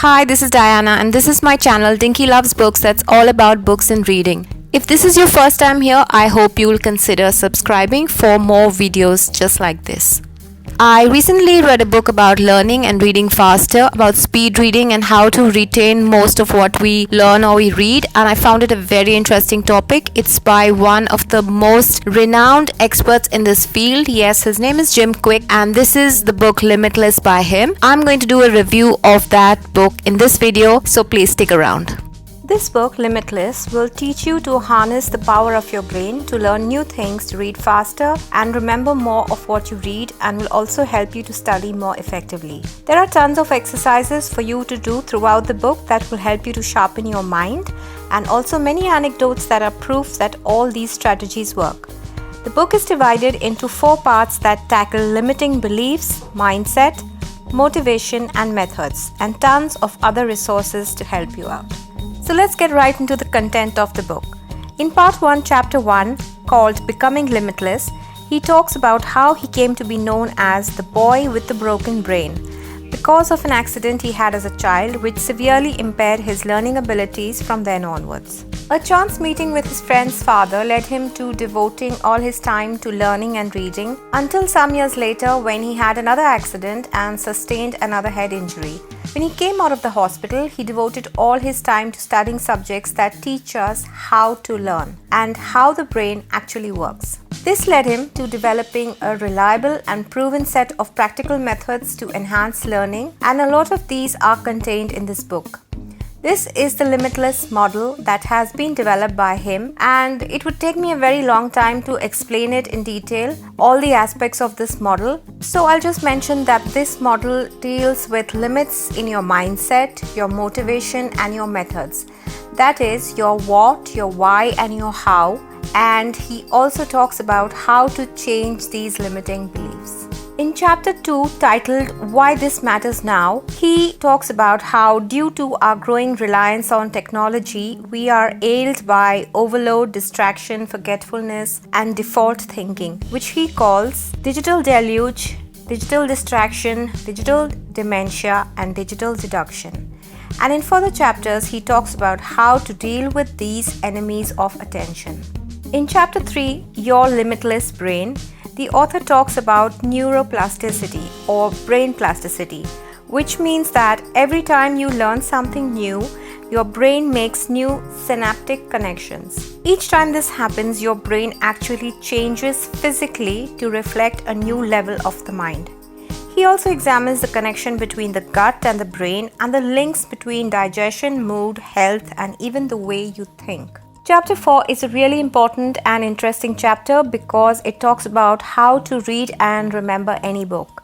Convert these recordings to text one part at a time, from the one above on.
Hi, this is Diana and this is my channel Dinky Loves Books that's all about books and reading. If this is your first time here, I hope you will consider subscribing for more videos just like this. I recently read a book about learning and reading faster, about speed reading and how to retain most of what we learn or we read, and I found it a very interesting topic. It's by one of the most renowned experts in this field. Yes, his name is Jim Kwik, and this is the book Limitless by him. I'm going to do a review of that book in this video, so please stick around. This book, Limitless, will teach you to harness the power of your brain to learn new things, to read faster and remember more of what you read, and will also help you to study more effectively. There are tons of exercises for you to do throughout the book that will help you to sharpen your mind, and also many anecdotes that are proof that all these strategies work. The book is divided into 4 parts that tackle limiting beliefs, mindset, motivation and methods, and tons of other resources to help you out. So let's get right into the content of the book. In part 1, chapter 1, called Becoming Limitless, he talks about how he came to be known as the boy with the broken brain because of an accident he had as a child which severely impaired his learning abilities from then onwards. A chance meeting with his friend's father led him to devoting all his time to learning and reading until some years later when he had another accident and sustained another head injury. When he came out of the hospital, he devoted all his time to studying subjects that teach us how to learn and how the brain actually works. This led him to developing a reliable and proven set of practical methods to enhance learning, and a lot of these are contained in this book. This is the Limitless model that has been developed by him, and it would take me a very long time to explain it in detail, all the aspects of this model. So I'll just mention that this model deals with limits in your mindset, your motivation and your methods. That is your what, your why and your how. And he also talks about how to change these limiting beliefs. In chapter 2, titled Why This Matters Now, he talks about how due to our growing reliance on technology, we are ailed by overload, distraction, forgetfulness, and default thinking, which he calls digital deluge, digital distraction, digital dementia, and digital deduction. And in further chapters, he talks about how to deal with these enemies of attention. In chapter 3, Your Limitless Brain, the author talks about neuroplasticity or brain plasticity, which means that every time you learn something new, your brain makes new synaptic connections. Each time this happens, your brain actually changes physically to reflect a new level of the mind. He also examines the connection between the gut and the brain and the links between digestion, mood, health, and even the way you think. Chapter 4 is a really important and interesting chapter because it talks about how to read and remember any book.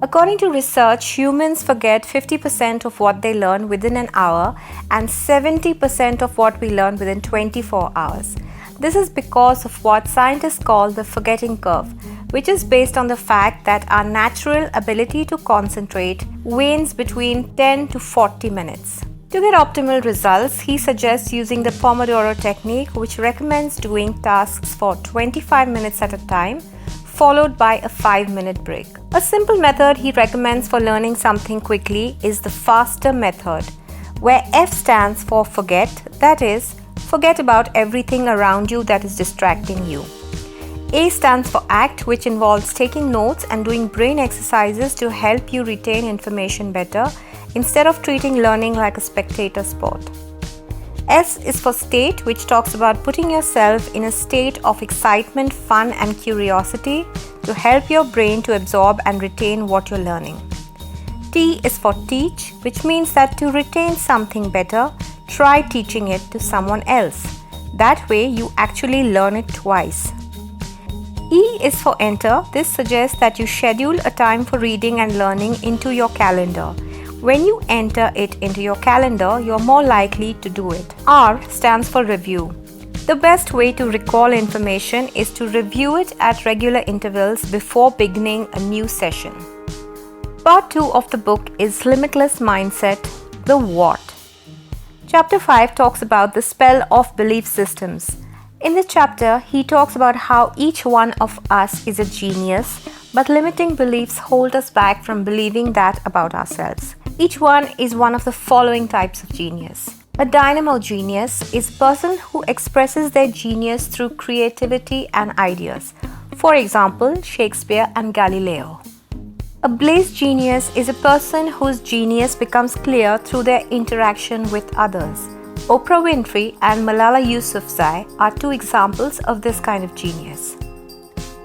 According to research, humans forget 50% of what they learn within an hour and 70% of what we learn within 24 hours. This is because of what scientists call the forgetting curve, which is based on the fact that our natural ability to concentrate wanes between 10 to 40 minutes. To get optimal results, he suggests using the Pomodoro technique, which recommends doing tasks for 25 minutes at a time, followed by a 5-minute break. A simple method he recommends for learning something quickly is the FASTER method, where F stands for forget, that is, forget about everything around you that is distracting you. A stands for ACT, which involves taking notes and doing brain exercises to help you retain information better, instead of treating learning like a spectator sport. S is for state, which talks about putting yourself in a state of excitement, fun, and curiosity to help your brain to absorb and retain what you're learning. T is for teach, which means that to retain something better, try teaching it to someone else. That way, you actually learn it twice. E is for enter. This suggests that you schedule a time for reading and learning into your calendar. When you enter it into your calendar, you're more likely to do it. R stands for review. The best way to recall information is to review it at regular intervals before beginning a new session. Part 2 of the book is Limitless Mindset, the What. Chapter 5 talks about the spell of belief systems. In this chapter, he talks about how each one of us is a genius, but limiting beliefs hold us back from believing that about ourselves. Each one is one of the following types of genius. A dynamo genius is a person who expresses their genius through creativity and ideas. For example, Shakespeare and Galileo. A blaze genius is a person whose genius becomes clear through their interaction with others. Oprah Winfrey and Malala Yousafzai are two examples of this kind of genius.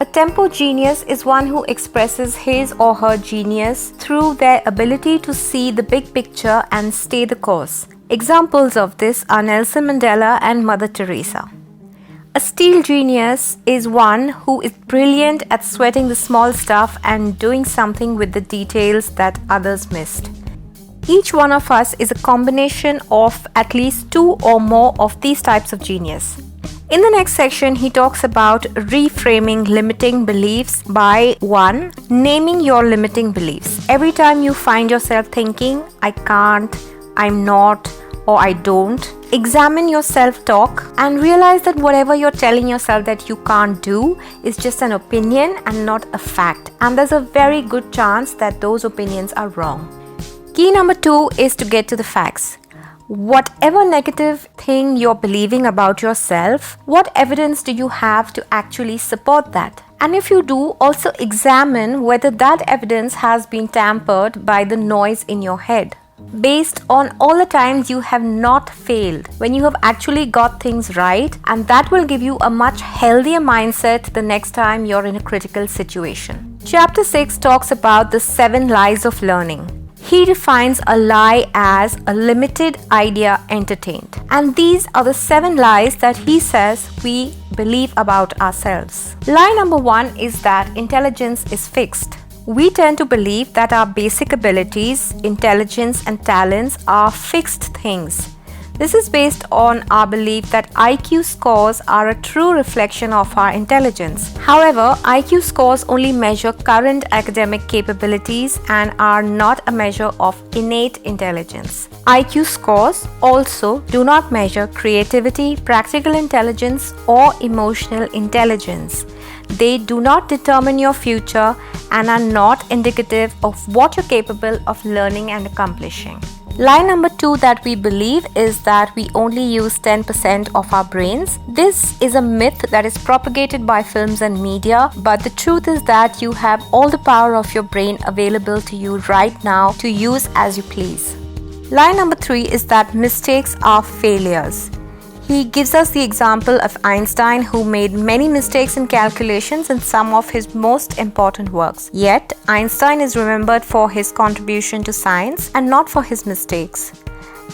A tempo genius is one who expresses his or her genius through their ability to see the big picture and stay the course. Examples of this are Nelson Mandela and Mother Teresa. A steel genius is one who is brilliant at sweating the small stuff and doing something with the details that others missed. Each one of us is a combination of at least two or more of these types of genius. In the next section, he talks about reframing limiting beliefs by 1. Naming your limiting beliefs. Every time you find yourself thinking, I can't, I'm not, or I don't, examine your self-talk and realize that whatever you're telling yourself that you can't do is just an opinion and not a fact. And there's a very good chance that those opinions are wrong. Key number 2 is to get to the facts. Whatever negative thing you're believing about yourself, what evidence do you have to actually support that? And if you do, also examine whether that evidence has been tampered by the noise in your head. Based on all the times you have not failed, when you have actually got things right, and that will give you a much healthier mindset the next time you're in a critical situation. Chapter 6 talks about the 7 lies of learning. He defines a lie as a limited idea entertained. And these are the 7 lies that he says we believe about ourselves. Lie number 1 is that intelligence is fixed. We tend to believe that our basic abilities, intelligence, and talents are fixed things. This is based on our belief that IQ scores are a true reflection of our intelligence. However, IQ scores only measure current academic capabilities and are not a measure of innate intelligence. IQ scores also do not measure creativity, practical intelligence, or emotional intelligence. They do not determine your future and are not indicative of what you're capable of learning and accomplishing. Lie number 2 that we believe is that we only use 10% of our brains. This is a myth that is propagated by films and media, but the truth is that you have all the power of your brain available to you right now to use as you please. Lie number 3 is that mistakes are failures. He gives us the example of Einstein, who made many mistakes in calculations in some of his most important works. Yet, Einstein is remembered for his contribution to science and not for his mistakes.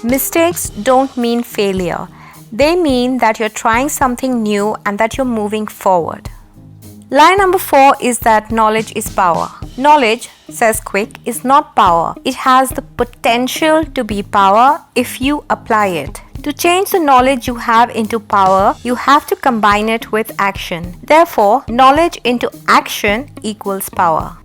Mistakes don't mean failure. They mean that you're trying something new and that you're moving forward. Lie number 4 is that knowledge is power. Knowledge, says Kwik, is not power. It has the potential to be power if you apply it. To change the knowledge you have into power, you have to combine it with action. Therefore, knowledge into action equals power.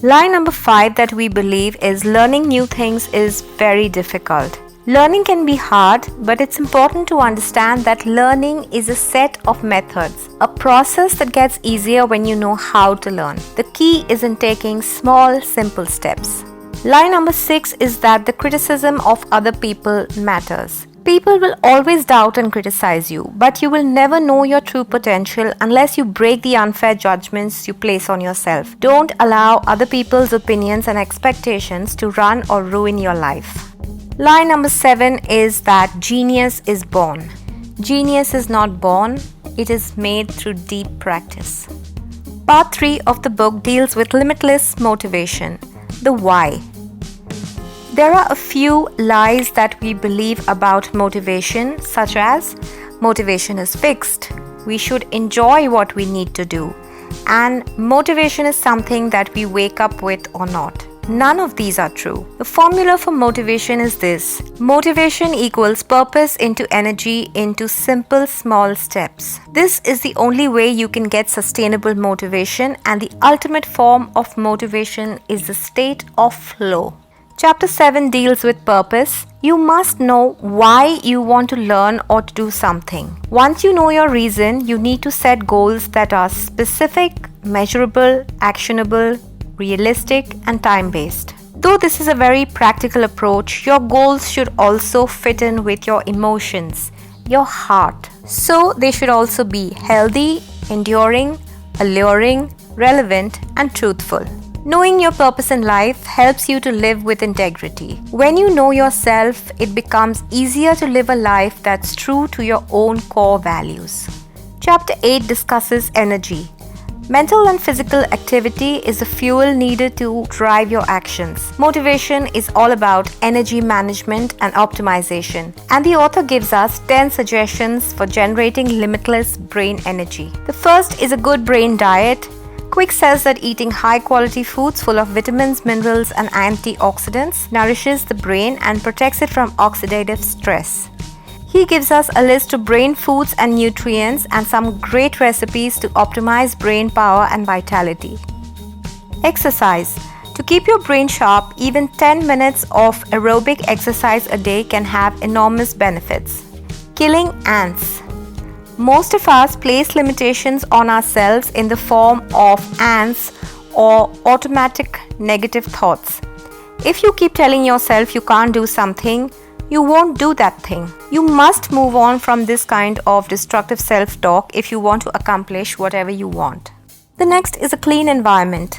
Lie number 5 that we believe is learning new things is very difficult. Learning can be hard, but it's important to understand that learning is a set of methods, a process that gets easier when you know how to learn. The key is in taking small, simple steps. Lie number 6 is that the criticism of other people matters. People will always doubt and criticize you, but you will never know your true potential unless you break the unfair judgments you place on yourself. Don't allow other people's opinions and expectations to run or ruin your life. Lie number 7 is that genius is born. Genius is not born, it is made through deep practice. Part 3 of the book deals with limitless motivation, the why. There are a few lies that we believe about motivation, such as motivation is fixed, we should enjoy what we need to do, and motivation is something that we wake up with or not. None of these are true. The formula for motivation is this: motivation equals purpose into energy into simple small steps. This is the only way you can get sustainable motivation, and the ultimate form of motivation is the state of flow. Chapter 7 deals with purpose. You must know why you want to learn or to do something. Once you know your reason, you need to set goals that are specific, measurable, actionable, realistic, and time-based. Though this is a very practical approach, your goals should also fit in with your emotions, your heart. So they should also be healthy, enduring, alluring, relevant, and truthful. Knowing your purpose in life helps you to live with integrity. When you know yourself, it becomes easier to live a life that's true to your own core values. Chapter 8 discusses energy. Mental and physical activity is the fuel needed to drive your actions. Motivation is all about energy management and optimization, and the author gives us 10 suggestions for generating limitless brain energy. The first is a good brain diet. Kwik says that eating high-quality foods full of vitamins, minerals, and antioxidants nourishes the brain and protects it from oxidative stress. He gives us a list of brain foods and nutrients and some great recipes to optimize brain power and vitality. Exercise. To keep your brain sharp, even 10 minutes of aerobic exercise a day can have enormous benefits. Killing ants. Most of us place limitations on ourselves in the form of ants or automatic negative thoughts. If you keep telling yourself you can't do something, you won't do that thing. You must move on from this kind of destructive self-talk if you want to accomplish whatever you want. The next is a clean environment.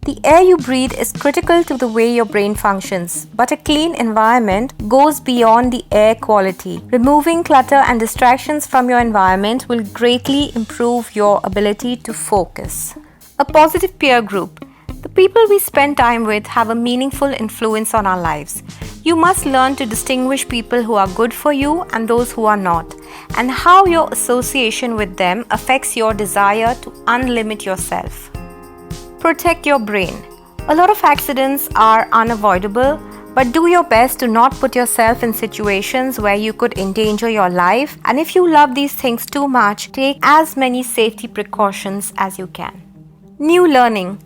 The air you breathe is critical to the way your brain functions, but a clean environment goes beyond the air quality. Removing clutter and distractions from your environment will greatly improve your ability to focus. A positive peer group. The people we spend time with have a meaningful influence on our lives. You must learn to distinguish people who are good for you and those who are not, and how your association with them affects your desire to unlimit yourself. Protect your brain. A lot of accidents are unavoidable, but do your best to not put yourself in situations where you could endanger your life, and if you love these things too much, take as many safety precautions as you can. New learning.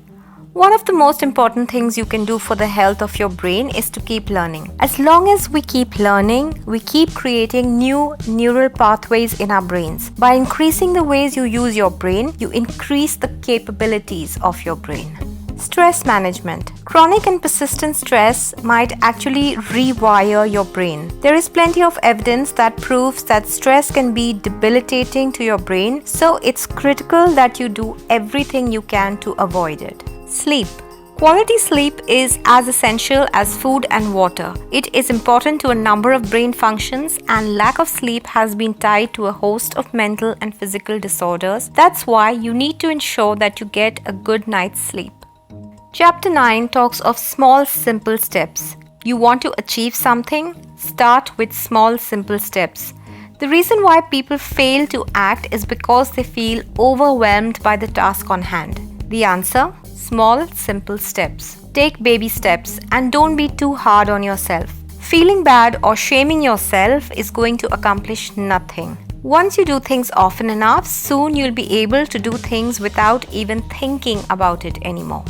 One of the most important things you can do for the health of your brain is to keep learning. As long as we keep learning, we keep creating new neural pathways in our brains. By increasing the ways you use your brain, you increase the capabilities of your brain. Stress management. Chronic and persistent stress might actually rewire your brain. There is plenty of evidence that proves that stress can be debilitating to your brain, so it's critical that you do everything you can to avoid it. Sleep. Quality sleep is as essential as food and water. It is important to a number of brain functions, and lack of sleep has been tied to a host of mental and physical disorders. That's why you need to ensure that you get a good night's sleep. Chapter 9 talks of small, simple steps. You want to achieve something? Start with small, simple steps. The reason why people fail to act is because they feel overwhelmed by the task on hand. The answer? Small, simple steps. Take baby steps and don't be too hard on yourself. Feeling bad or shaming yourself is going to accomplish nothing. Once you do things often enough, soon you'll be able to do things without even thinking about it anymore.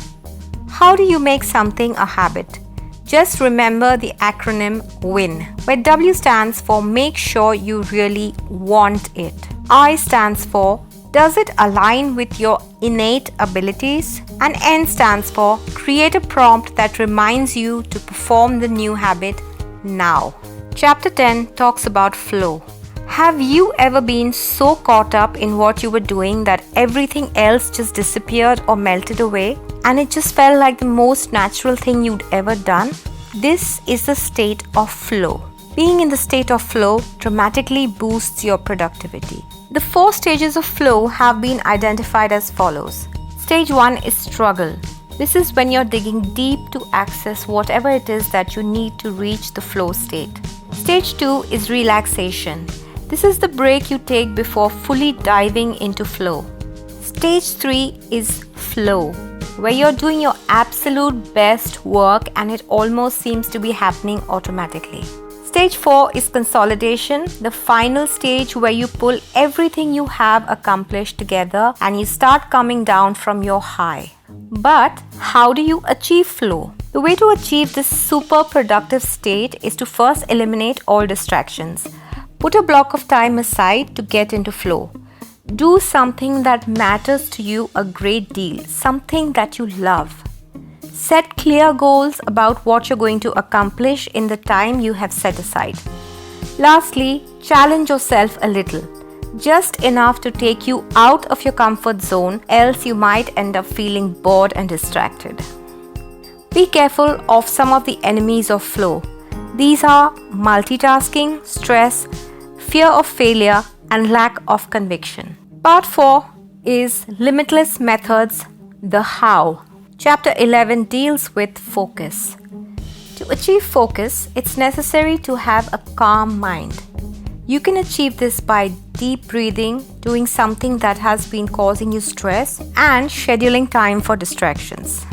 How do you make something a habit? Just remember the acronym WIN, where W stands for make sure you really want it. I stands for does it align with your innate abilities? And N stands for create a prompt that reminds you to perform the new habit now. Chapter 10 talks about flow. Have you ever been so caught up in what you were doing that everything else just disappeared or melted away, and it just felt like the most natural thing you'd ever done? This is the state of flow. Being in the state of flow dramatically boosts your productivity. The 4 stages of flow have been identified as follows. Stage 1 is struggle. This is when you're digging deep to access whatever it is that you need to reach the flow state. Stage 2 is relaxation. This is the break you take before fully diving into flow. Stage 3 is flow, where you're doing your absolute best work and it almost seems to be happening automatically. Stage 4 is consolidation, the final stage where you pull everything you have accomplished together and you start coming down from your high. But how do you achieve flow? The way to achieve this super productive state is to first eliminate all distractions. Put a block of time aside to get into flow. Do something that matters to you a great deal, something that you love. Set clear goals about what you're going to accomplish in the time you have set aside. Lastly, challenge yourself a little, just enough to take you out of your comfort zone, else you might end up feeling bored and distracted. Be careful of some of the enemies of flow. These are multitasking, stress, fear of failure, and lack of conviction. Part 4 is Limitless Methods, the How. Chapter 11 deals with focus. To achieve focus, it's necessary to have a calm mind. You can achieve this by deep breathing, doing something that has been causing you stress, and scheduling time for distractions.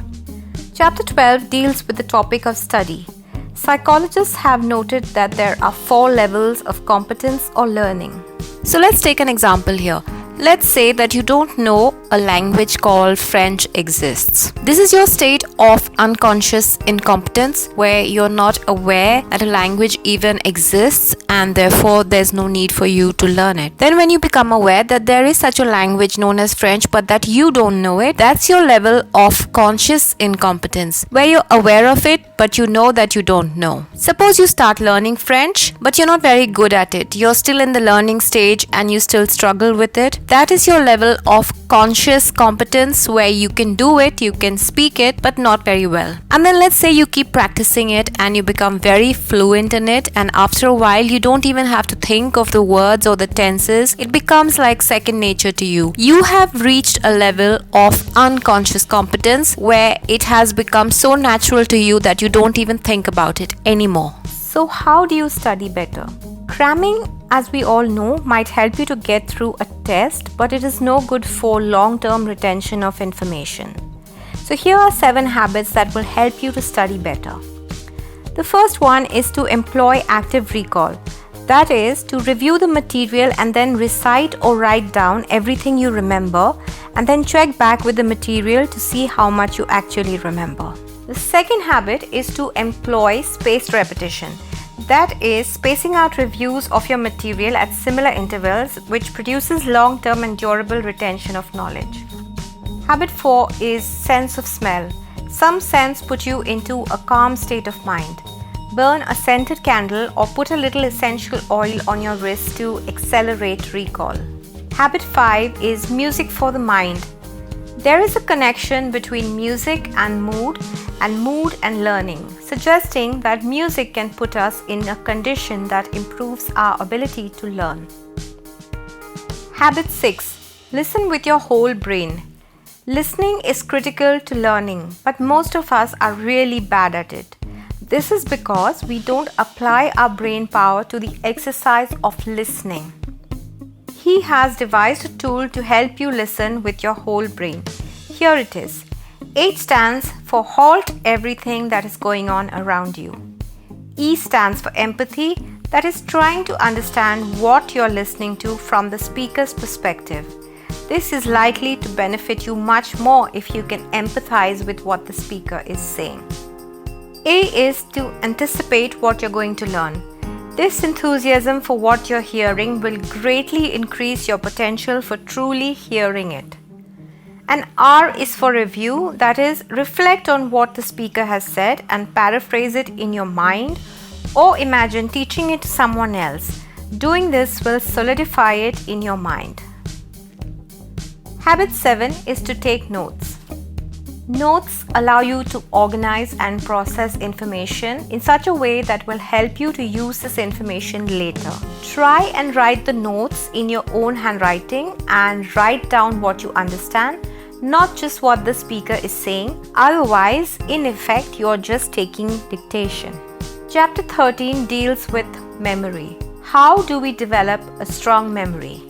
Chapter 12 deals with the topic of study. Psychologists have noted that there are 4 levels of competence or learning. So let's take an example here. Let's say that you don't know a language called French exists. This is your state of unconscious incompetence where you're not aware that a language even exists and therefore there's no need for you to learn it. Then when you become aware that there is such a language known as French but that you don't know it, that's your level of conscious incompetence where you're aware of it but you know that you don't know. Suppose you start learning French but you're not very good at it. You're still in the learning stage and you still struggle with it. That is your level of conscious competence where you can do it, you can speak it, but not very well. And then let's say you keep practicing it and you become very fluent in it, and after a while you don't even have to think of the words or the tenses. It becomes like second nature to you. You have reached a level of unconscious competence where it has become so natural to you that you don't even think about it anymore. So how do you study better? Cramming, as we all know, might help you to get through a test, but it is no good for long-term retention of information. So here are 7 habits that will help you to study better. The first one is to employ active recall. That is, to review the material and then recite or write down everything you remember and then check back with the material to see how much you actually remember. The second habit is to employ spaced repetition. That is, spacing out reviews of your material at similar intervals, which produces long-term and durable retention of knowledge. Habit 4 is sense of smell. Some scents put you into a calm state of mind. Burn a scented candle or put a little essential oil on your wrist to accelerate recall. Habit 5 is music for the mind. There is a connection between music and mood and learning, suggesting that music can put us in a condition that improves our ability to learn. Habit 6. Listen with your whole brain. Listening is critical to learning, but most of us are really bad at it. This is because we don't apply our brain power to the exercise of listening. He has devised a tool to help you listen with your whole brain. Here it is. H stands for halt everything that is going on around you. E stands for empathy, that is trying to understand what you're listening to from the speaker's perspective. This is likely to benefit you much more if you can empathize with what the speaker is saying. A is to anticipate what you're going to learn. This enthusiasm for what you're hearing will greatly increase your potential for truly hearing it. And R is for review, that is, reflect on what the speaker has said and paraphrase it in your mind or imagine teaching it to someone else. Doing this will solidify it in your mind. Habit 7 is to take notes. Notes allow you to organize and process information in such a way that will help you to use this information later. Try and write the notes in your own handwriting and write down what you understand, not just what the speaker is saying. Otherwise, in effect, you're just taking dictation. Chapter 13 deals with memory. How do we develop a strong memory?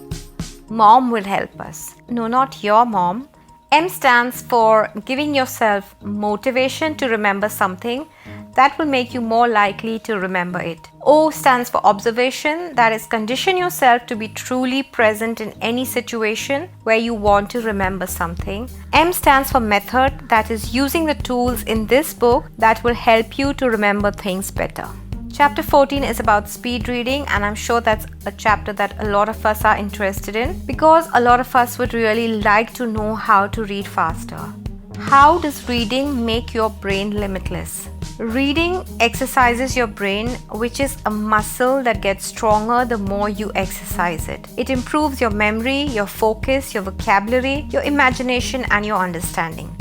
Mom will help us. No, not your mom. M stands for giving yourself motivation to remember something that will make you more likely to remember it. O stands for observation, that is, condition yourself to be truly present in any situation where you want to remember something. M stands for method, that is, using the tools in this book that will help you to remember things better. Chapter 14 is about speed reading, and I'm sure that's a chapter that a lot of us are interested in because a lot of us would really like to know how to read faster. How does reading make your brain limitless? Reading exercises your brain, which is a muscle that gets stronger the more you exercise it. It improves your memory, your focus, your vocabulary, your imagination, and your understanding.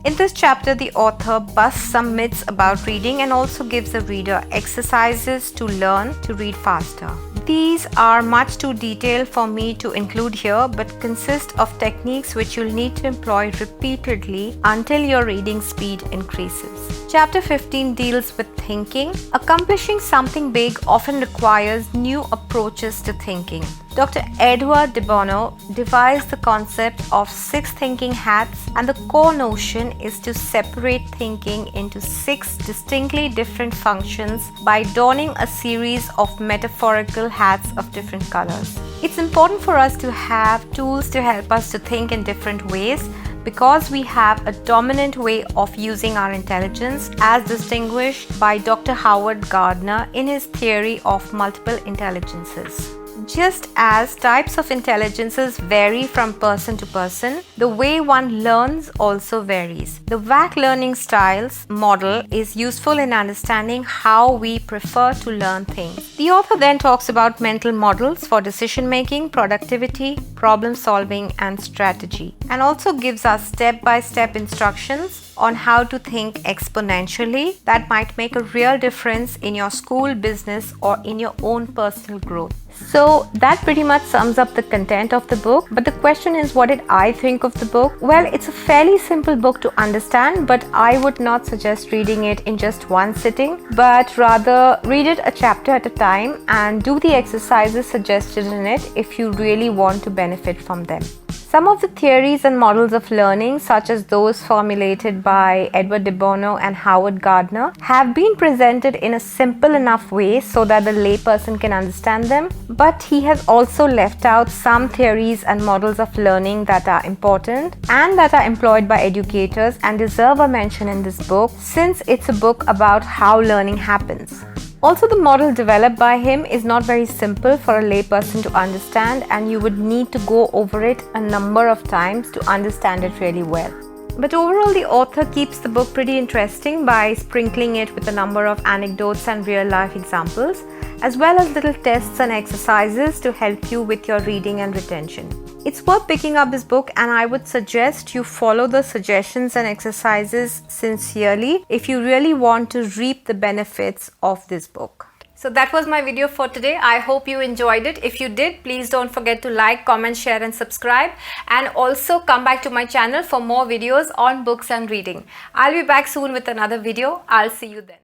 In this chapter, the author busts some myths about reading and also gives the reader exercises to learn to read faster. These are much too detailed for me to include here, but consist of techniques which you'll need to employ repeatedly until your reading speed increases. Chapter 15 deals with thinking. Accomplishing something big often requires new approaches to thinking. Dr. Edward de Bono devised the concept of 6 thinking hats, and the core notion is to separate thinking into 6 distinctly different functions by donning a series of metaphorical hats of different colors. It's important for us to have tools to help us to think in different ways, because we have a dominant way of using our intelligence, as distinguished by Dr. Howard Gardner in his theory of multiple intelligences. Just as types of intelligences vary from person to person, the way one learns also varies. The VAC learning styles model is useful in understanding how we prefer to learn things. The author then talks about mental models for decision making, productivity, problem solving, and strategy, and also gives us step-by-step instructions on how to think exponentially that might make a real difference in your school, business, or in your own personal growth. So that pretty much sums up the content of the book. But the question is, what did I think of the book? Well, it's a fairly simple book to understand, but I would not suggest reading it in just one sitting, but rather read it a chapter at a time and do the exercises suggested in it if you really want to benefit from them. Some of the theories and models of learning, such as those formulated by Edward de Bono and Howard Gardner, have been presented in a simple enough way so that the layperson can understand them, but he has also left out some theories and models of learning that are important and that are employed by educators and deserve a mention in this book, since it's a book about how learning happens. Also, the model developed by him is not very simple for a layperson to understand, and you would need to go over it a number of times to understand it really well. But overall, the author keeps the book pretty interesting by sprinkling it with a number of anecdotes and real-life examples, as well as little tests and exercises to help you with your reading and retention. It's worth picking up this book, and I would suggest you follow the suggestions and exercises sincerely if you really want to reap the benefits of this book. So that was my video for today. I hope you enjoyed it. If you did, please don't forget to like, comment, share and subscribe, and also come back to my channel for more videos on books and reading. I'll be back soon with another video. I'll see you then.